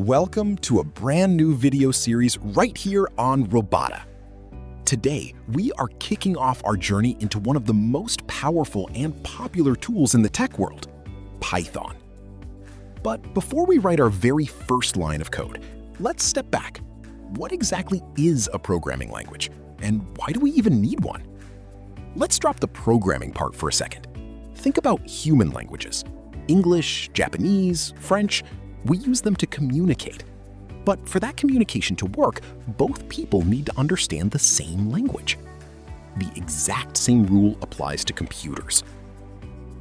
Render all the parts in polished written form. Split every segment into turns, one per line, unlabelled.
Welcome to a brand new video series right here on Robota. Today, we are kicking off our journey into one of the most powerful and popular tools in the tech world, Python. But before we write our very first line of code, let's step back. What exactly is a programming language, and why do we even need one? Let's drop the programming part for a second. Think about human languages. English, Japanese, French. We use them to communicate. But for that communication to work, both people need to understand the same language. The exact same rule applies to computers.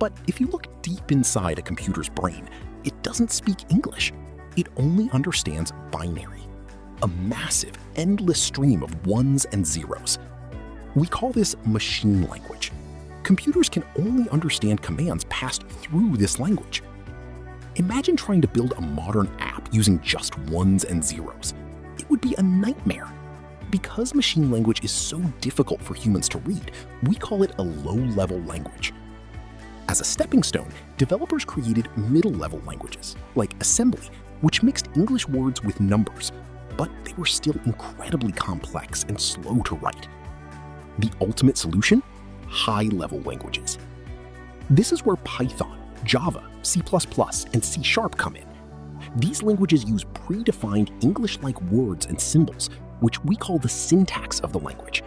But if you look deep inside a computer's brain, it doesn't speak English. It only understands binary, a massive, endless stream of ones and zeros. We call this machine language. Computers can only understand commands passed through this language. Imagine trying to build a modern app using just ones and zeros. It would be a nightmare. Because machine language is so difficult for humans to read, we call it a low-level language. As a stepping stone, developers created middle-level languages, like assembly, which mixed English words with numbers, but they were still incredibly complex and slow to write. The ultimate solution? High-level languages. This is where Python, Java, C++, and C# come in. These languages use predefined English-like words and symbols, which we call the syntax of the language.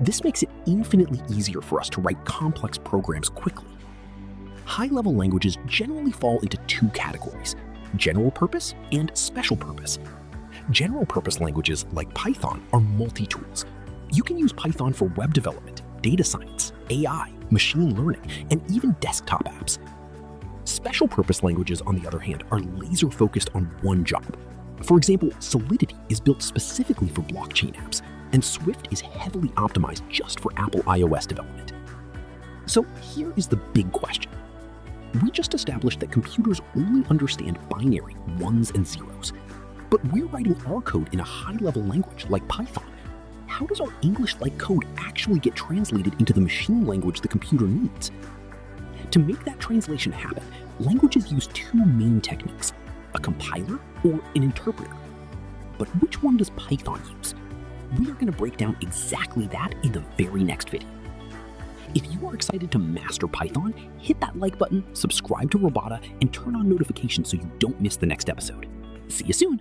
This makes it infinitely easier for us to write complex programs quickly. High-level languages generally fall into two categories: general purpose and special purpose. General purpose languages like Python are multi-tools. You can use Python for web development, data science, AI, machine learning, and even desktop apps. Special purpose languages, on the other hand, are laser focused on one job. For example, Solidity is built specifically for blockchain apps, and Swift is heavily optimized just for Apple iOS development. So here is the big question. We just established that computers only understand binary ones and zeros, but we're writing our code in a high-level language like Python. How does our English-like code actually get translated into the machine language the computer needs? To make that translation happen, languages use two main techniques: a compiler or an interpreter. But which one does Python use? We are going to break down exactly that in the very next video. If you are excited to master Python, hit that like button, subscribe to Robota, and turn on notifications so you don't miss the next episode. See you soon!